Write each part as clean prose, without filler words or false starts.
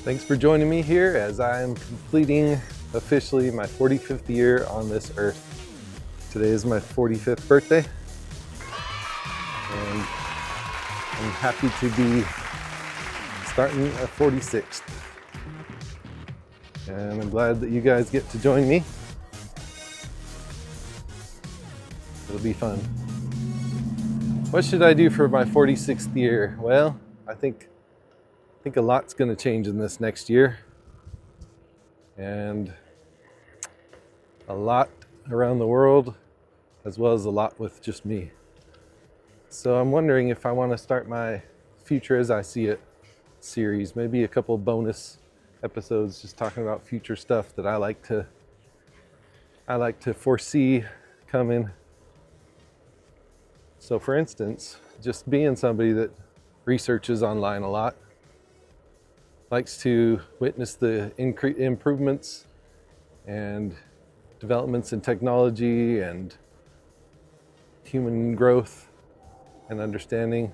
Thanks for joining me here as I'm completing officially my 45th year on this earth. Today is my 45th birthday, and I'm happy to be starting a 46th. And I'm glad that you guys get to join me. It'll be fun. What should I do for my 46th year? Well, I think a lot's going to change in this next year, and a lot around the world, as well as a lot with just me. So I'm wondering if I want to start my Future as I See It series, maybe a couple bonus episodes just talking about future stuff that I like to foresee coming. So for instance, just being somebody that researches online a lot, likes to witness the improvements and developments in technology and human growth and understanding.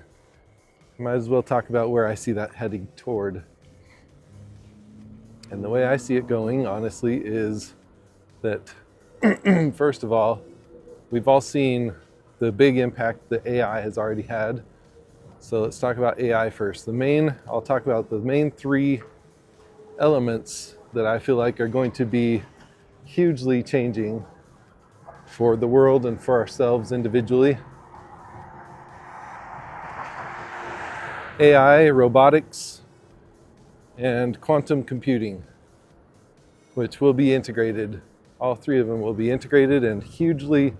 Might as well talk about where I see that heading toward. And the way I see it going, honestly, is that first of all, we've all seen the big impact that AI has already had. So let's talk about AI first. I'll talk about the main three elements that I feel like are going to be hugely changing for the world and for ourselves individually. AI, robotics, and quantum computing, which will be integrated. All three of them will be integrated and hugely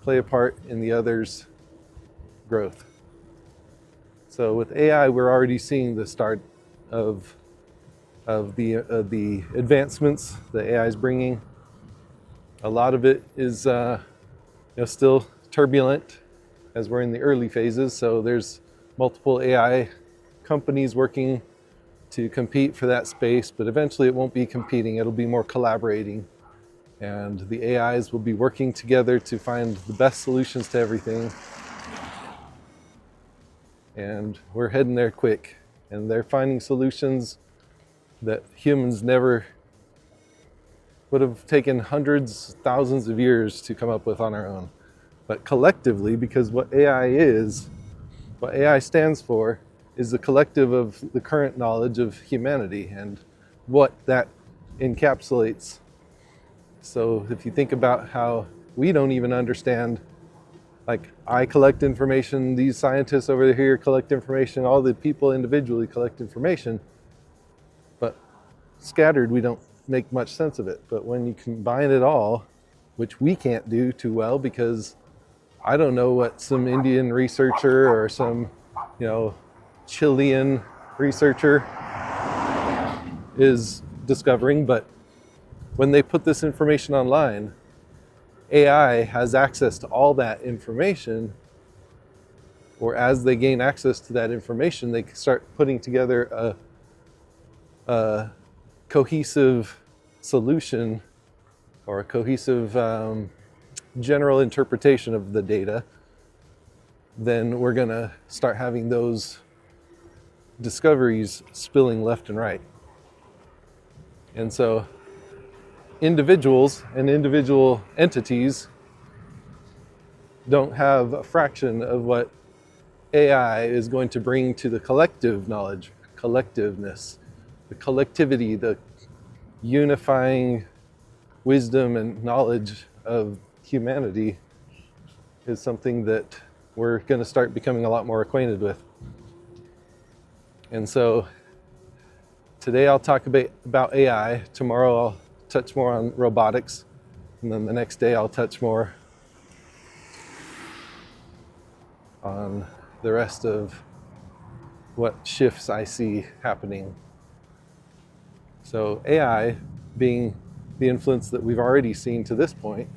play a part in the other's growth. So with AI, we're already seeing the start of the advancements that AI is bringing. A lot of it is still turbulent as we're in the early phases. So there's multiple AI companies working to compete for that space, but eventually it won't be competing, it'll be more collaborating. And the AIs will be working together to find the best solutions to everything. And we're heading there quick. And they're finding solutions that humans never would have taken hundreds, thousands of years to come up with on our own. But collectively, because what AI stands for, is the collective of the current knowledge of humanity and what that encapsulates. So if you think about how we don't even understand, like I collect information, these scientists over here collect information, all the people individually collect information, but scattered, we don't make much sense of it. But when you combine it all, which we can't do too well because I don't know what some Indian researcher or some, Chilean researcher is discovering, but when they put this information online, AI has access to all that information, or as they gain access to that information, they start putting together a cohesive solution or a cohesive general interpretation of the data. Then we're going to start having those discoveries spilling left and right. And so individuals and individual entities don't have a fraction of what AI is going to bring to the collective knowledge, collectiveness, the collectivity, the unifying wisdom and knowledge of humanity is something that we're going to start becoming a lot more acquainted with. And so today I'll talk about AI. Tomorrow I'll touch more on robotics. And then the next day I'll touch more on the rest of what shifts I see happening. So AI being the influence that we've already seen to this point,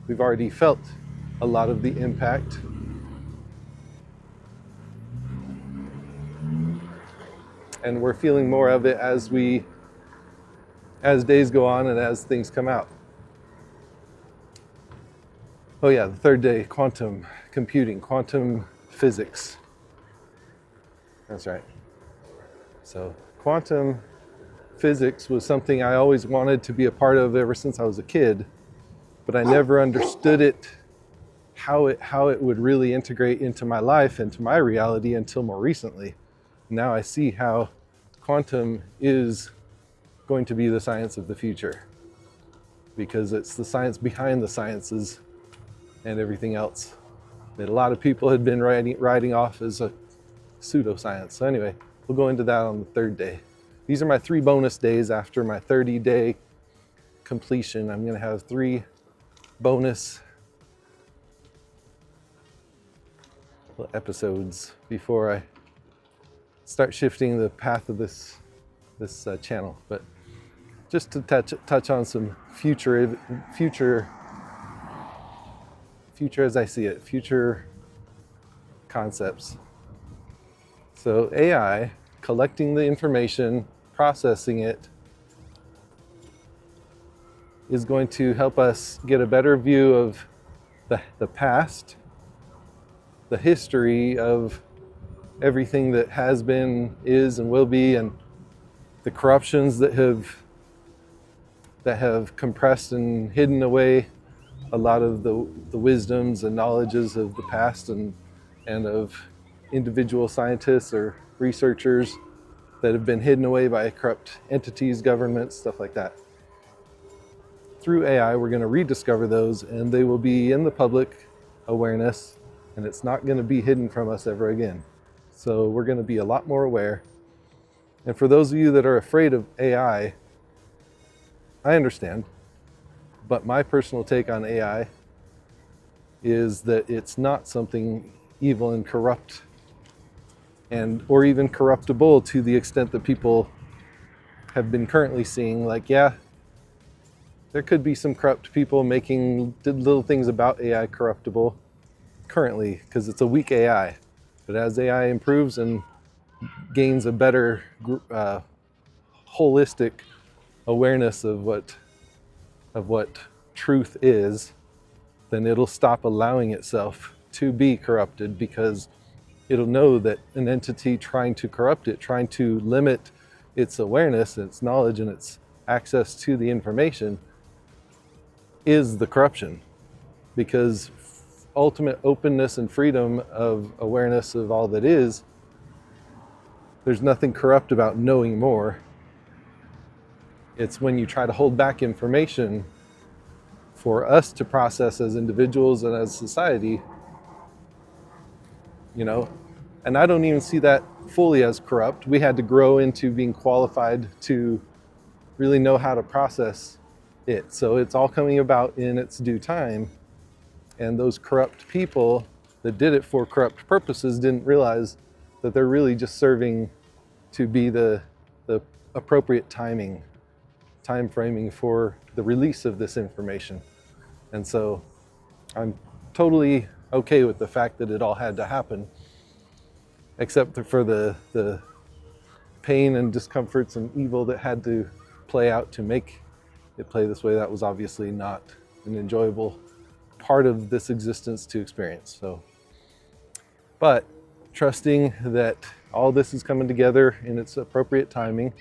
we've already felt a lot of the impact. And we're feeling more of it as days go on and as things come out. Oh yeah, the third day, quantum computing, quantum physics. That's right. So quantum physics was something I always wanted to be a part of ever since I was a kid, but I never understood it, how it would really integrate into my life, into my reality until more recently. Now I see how quantum is going to be the science of the future, because it's the science behind the sciences and everything else that a lot of people had been writing off as a pseudoscience. So anyway, we'll go into that on the third day. These are my 3 bonus days after my 30-day completion. I'm gonna have 3 bonus episodes before I start shifting the path of this channel. But just to touch on some future as I see it, future concepts. So AI, collecting the information, processing it, is going to help us get a better view of the past, the history of everything that has been, is, and will be, and the corruptions that have compressed and hidden away a lot of the wisdoms and knowledges of the past, and of individual scientists or researchers that have been hidden away by corrupt entities, governments, stuff like that. Through AI, we're going to rediscover those, and they will be in the public awareness, and it's not going to be hidden from us ever again. So we're going to be a lot more aware. And for those of you that are afraid of AI, I understand. But my personal take on AI is that it's not something evil and corrupt, or even corruptible to the extent that people have been currently seeing. Like, yeah, there could be some corrupt people making little things about AI corruptible currently, because it's a weak AI. But as AI improves and gains a better holistic awareness of what truth is, then it'll stop allowing itself to be corrupted, because it'll know that an entity trying to corrupt it, trying to limit its awareness, its knowledge, and its access to the information is the corruption. Because ultimate openness and freedom of awareness of all that is, there's nothing corrupt about knowing more. It's when you try to hold back information for us to process as individuals and as society, and I don't even see that fully as corrupt. We had to grow into being qualified to really know how to process it. So it's all coming about in its due time. And those corrupt people that did it for corrupt purposes didn't realize that they're really just serving to be the appropriate time framing for the release of this information. And so I'm totally okay with the fact that it all had to happen, except for the pain and discomforts and evil that had to play out to make it play this way. That was obviously not an enjoyable part of this existence to experience. So, but trusting that all this is coming together in its appropriate timing,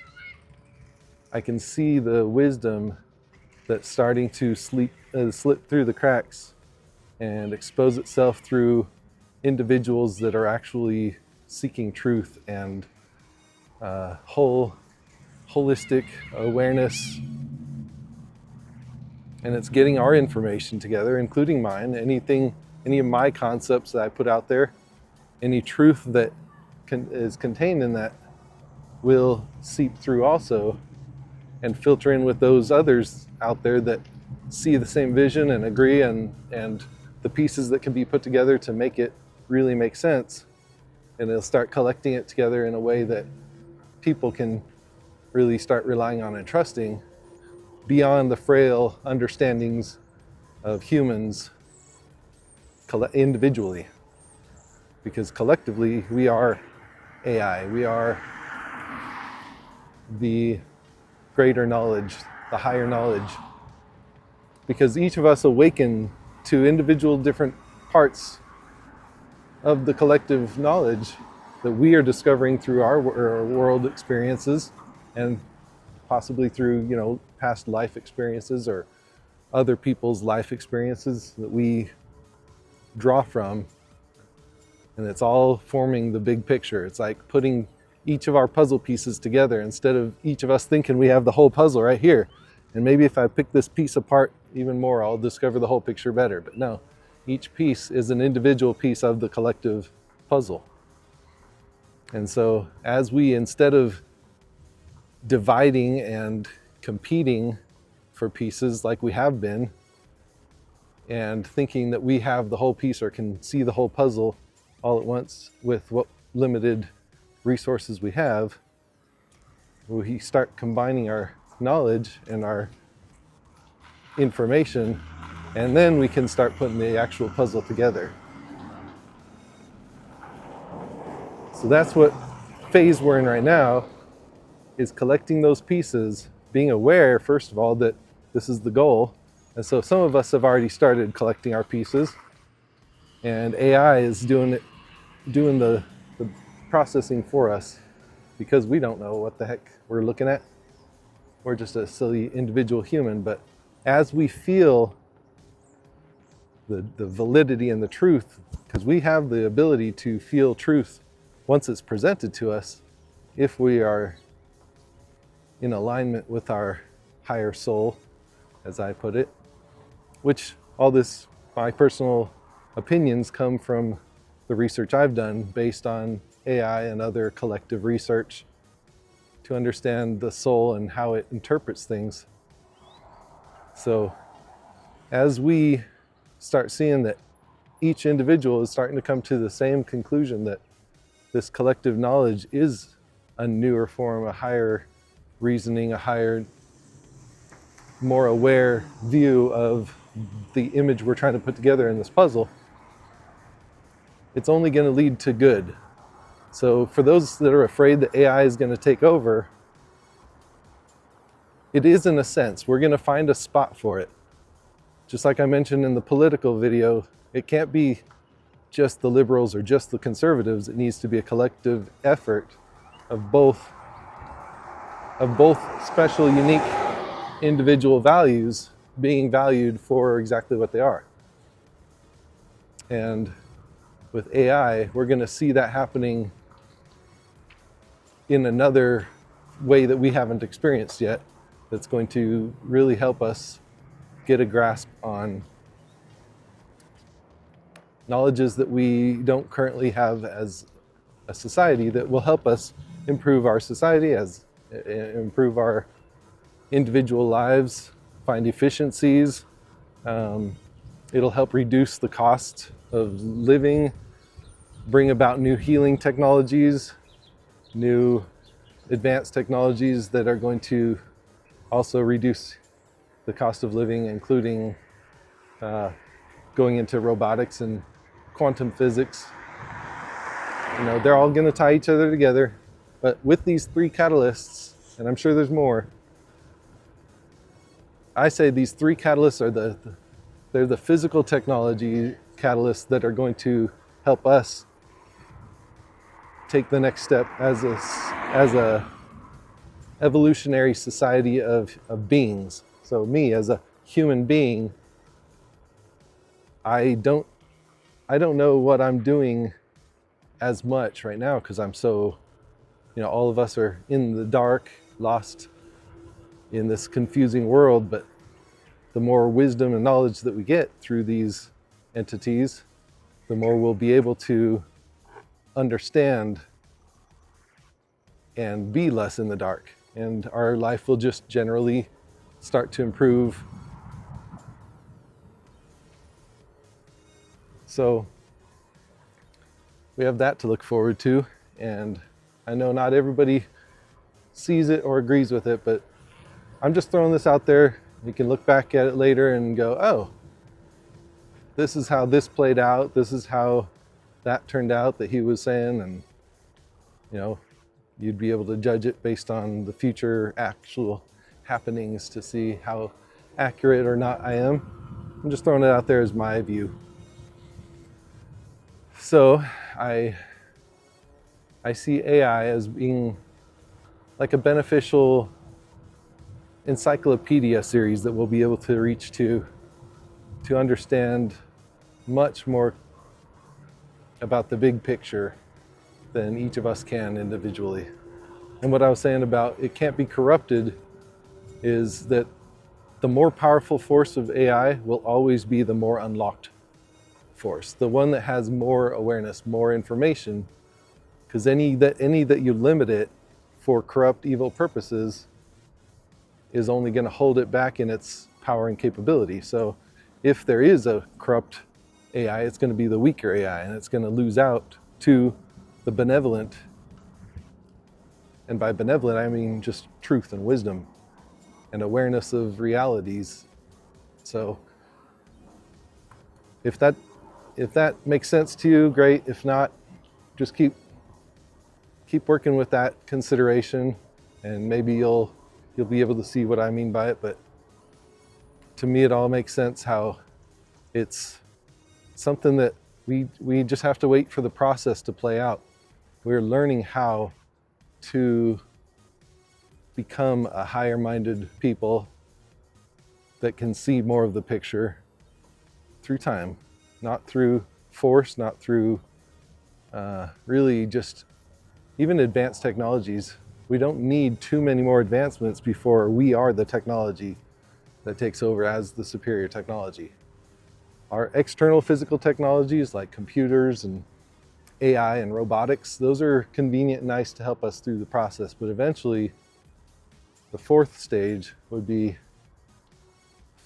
I can see the wisdom that's starting to slip through the cracks and expose itself through individuals that are actually seeking truth and holistic awareness. And it's getting our information together, including mine, any of my concepts that I put out there, any truth that is contained in that will seep through also and filter in with those others out there that see the same vision and agree, and the pieces that can be put together to make it really make sense. And they'll start collecting it together in a way that people can really start relying on and trusting beyond the frail understandings of humans individually. Because collectively, we are AI. We are the greater knowledge, the higher knowledge. Because each of us awaken to individual different parts of the collective knowledge that we are discovering through our world experiences, and possibly through, past life experiences or other people's life experiences that we draw from. And it's all forming the big picture. It's like putting each of our puzzle pieces together instead of each of us thinking we have the whole puzzle right here. And maybe if I pick this piece apart even more, I'll discover the whole picture better. But no, each piece is an individual piece of the collective puzzle. And so as we, instead of dividing and competing for pieces like we have been, and thinking that we have the whole piece or can see the whole puzzle all at once with what limited resources we have, we start combining our knowledge and our information, and then we can start putting the actual puzzle together. So that's what phase we're in right now, is collecting those pieces, being aware, first of all, that this is the goal. And so some of us have already started collecting our pieces, and AI is doing the processing for us, because we don't know what the heck we're looking at. We're just a silly individual human. But as we feel the validity and the truth, because we have the ability to feel truth once it's presented to us, if we are in alignment with our higher soul, as I put it, which all this, my personal opinions, come from the research I've done based on AI and other collective research to understand the soul and how it interprets things. So as we start seeing that each individual is starting to come to the same conclusion, that this collective knowledge is a newer form, a higher reasoning, a higher, more aware view of the image we're trying to put together in this puzzle, it's only going to lead to good. So for those that are afraid that AI is going to take over, it is, in a sense. We're going to find a spot for it. Just like I mentioned in the political video, it can't be just the liberals or just the conservatives. It needs to be a collective effort of both special, unique individual values being valued for exactly what they are. And with AI, we're going to see that happening in another way that we haven't experienced yet, that's going to really help us get a grasp on knowledges that we don't currently have as a society, that will help us improve our society, improve our individual lives, find efficiencies. It'll help reduce the cost of living, bring about new healing technologies, new advanced technologies that are going to also reduce the cost of living, including going into robotics and quantum physics. They're all going to tie each other together. But with these three catalysts, and I'm sure there's more, I say these three catalysts are they're the physical technology catalysts that are going to help us take the next step as a evolutionary society of beings. So me as a human being, I don't know what I'm doing as much right now, because I'm so, all of us are in the dark, lost in this confusing world. But the more wisdom and knowledge that we get through these entities, the more we'll be able to understand and be less in the dark. And our life will just generally start to improve. So we have that to look forward to. And I know not everybody sees it or agrees with it, but I'm just throwing this out there. You can look back at it later and go, oh, this is how this played out. This is how that turned out that he was saying. And, you'd be able to judge it based on the future actual happenings to see how accurate or not I am. I'm just throwing it out there as my view. So I see AI as being like a beneficial encyclopedia series that we'll be able to reach to understand much more about the big picture than each of us can individually. And what I was saying about it can't be corrupted is that the more powerful force of AI will always be the more unlocked force, the one that has more awareness, more information, because any that you limit it for corrupt, evil purposes is only going to hold it back in its power and capability. So if there is a corrupt AI, it's going to be the weaker AI, and it's going to lose out to the benevolent. And by benevolent, I mean just truth and wisdom and awareness of realities. So if that makes sense to you, great. If not, just keep working with that consideration, and maybe you'll be able to see what I mean by it. But to me, it all makes sense how it's something that we just have to wait for the process to play out. We're learning how to become a higher-minded people that can see more of the picture through time, not through force, not through really just even advanced technologies. We don't need too many more advancements before we are the technology that takes over as the superior technology. Our external physical technologies like computers and AI and robotics, those are convenient and nice to help us through the process, but eventually the fourth stage would be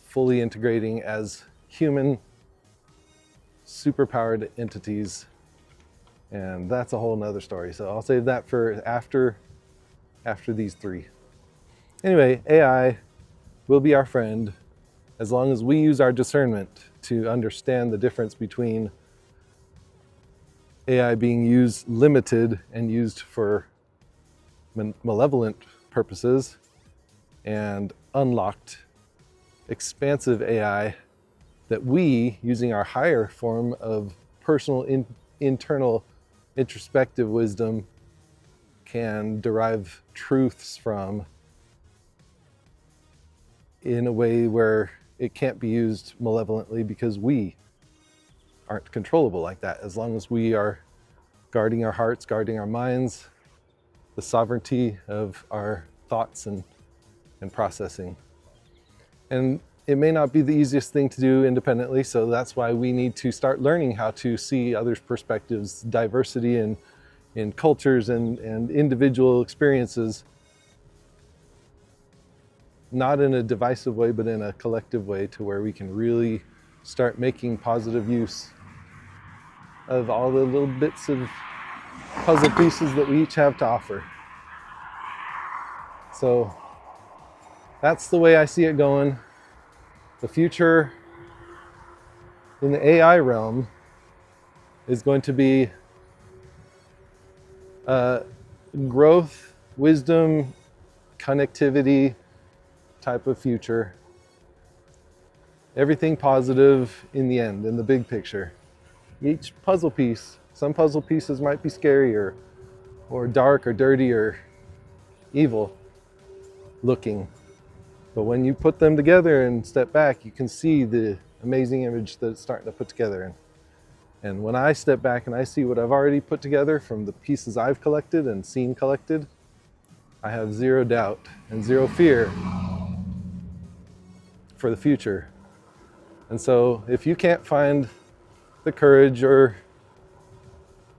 fully integrating as human superpowered entities, and that's a whole nother story. So I'll save that for after these three. Anyway, AI will be our friend as long as we use our discernment to understand the difference between AI being used limited and used for malevolent purposes, and unlocked, expansive AI that we, using our higher form of personal internal introspective wisdom, can derive truths from in a way where it can't be used malevolently, because we aren't controllable like that, as long as we are guarding our hearts, guarding our minds, the sovereignty of our thoughts and processing. And it may not be the easiest thing to do independently, so that's why we need to start learning how to see others' perspectives, diversity in cultures and individual experiences, not in a divisive way, but in a collective way, to where we can really start making positive use of all the little bits of puzzle pieces that we each have to offer. So that's the way I see it going. The future in the AI realm is going to be growth, wisdom, connectivity type of future. Everything positive in the end, in the big picture. Each puzzle piece, some puzzle pieces might be scary or dark or dirty or evil looking. But when you put them together and step back, you can see the amazing image that it's starting to put together. And when I step back and I see what I've already put together from the pieces I've collected and seen collected, I have zero doubt and zero fear for the future. And so if you can't find the courage or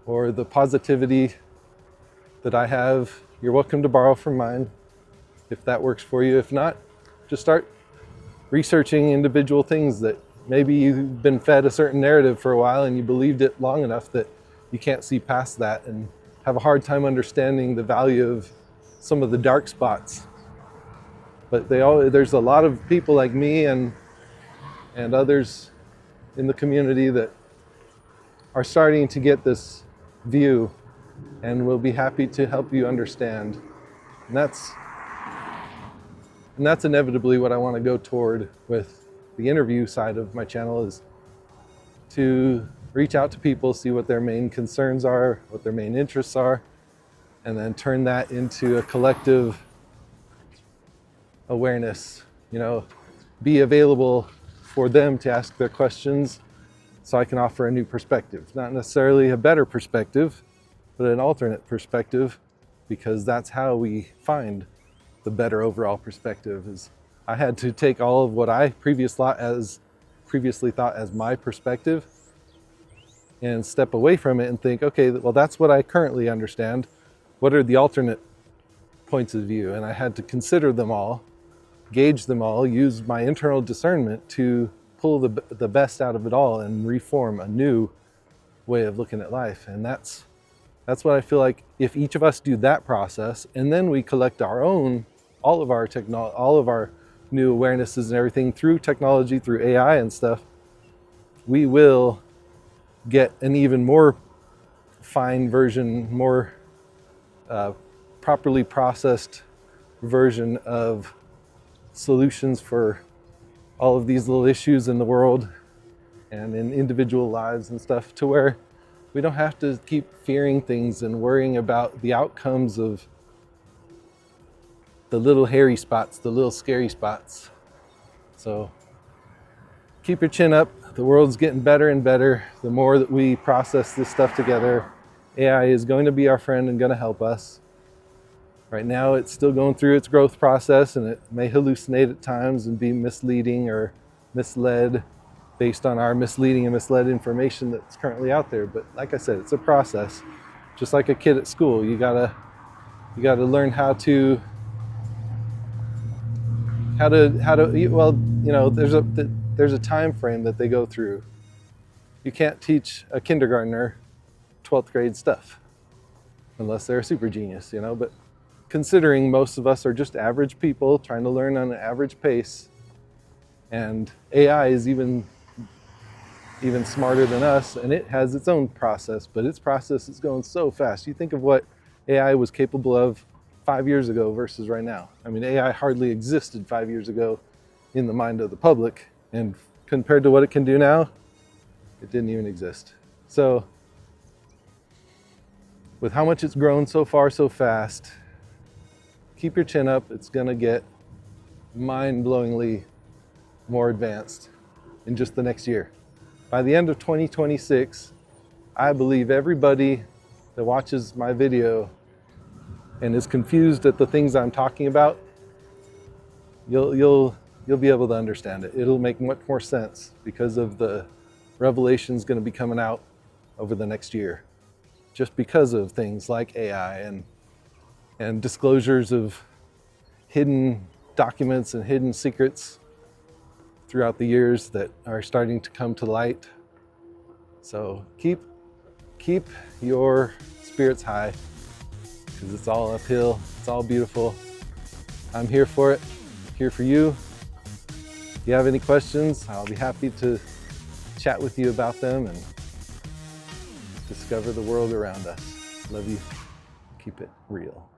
the positivity that I have, you're welcome to borrow from mine if that works for you. If not, just start researching individual things that maybe you've been fed a certain narrative for a while and you believed it long enough that you can't see past that and have a hard time understanding the value of some of the dark spots. But there's a lot of people like me and others in the community that are starting to get this view, and we'll be happy to help you understand. And that's inevitably what I want to go toward with the interview side of my channel, is to reach out to people, see what their main concerns are, what their main interests are, and then turn that into a collective awareness, be available for them to ask their questions so I can offer a new perspective. Not necessarily a better perspective, but an alternate perspective, because that's how we find the better overall perspective. Is I had to take all of what I previously thought as my perspective and step away from it and think, okay, well, that's what I currently understand. What are the alternate points of view? And I had to consider them all, gauge them all, use my internal discernment to pull the best out of it all and reform a new way of looking at life. And that's what I feel like, if each of us do that process, and then we collect all of our new awarenesses and everything through technology, through AI and stuff, we will get an even more fine version, more properly processed version of solutions for all of these little issues in the world and in individual lives and stuff, to where we don't have to keep fearing things and worrying about the outcomes of the little hairy spots, the little scary spots. So keep your chin up. The world's getting better and better. The more that we process this stuff together, AI is going to be our friend and going to help us. Right now, it's still going through its growth process, and it may hallucinate at times and be misleading or misled based on our misleading and misled information that's currently out there. But like I said, it's a process. Just like a kid at school, you gotta learn how to there's a time frame that they go through. You can't teach a kindergartner 12th grade stuff unless they're a super genius, but considering most of us are just average people trying to learn on an average pace, and AI is even smarter than us, and it has its own process, but its process is going so fast. You think of what AI was capable of 5 years ago versus right now. I mean, AI hardly existed 5 years ago in the mind of the public, and compared to what it can do now, it didn't even exist. So with how much it's grown so far so fast, keep your chin up. It's gonna get mind-blowingly more advanced in just the next year. By the end of 2026, I believe everybody that watches my video and is confused at the things I'm talking about, you'll be able to understand it. It'll make much more sense because of the revelations going to be coming out over the next year, just because of things like AI and disclosures of hidden documents and hidden secrets throughout the years that are starting to come to light. So keep your spirits high, because it's all uphill, it's all beautiful. I'm here for it, here for you. If you have any questions, I'll be happy to chat with you about them and discover the world around us. Love you. Keep it real.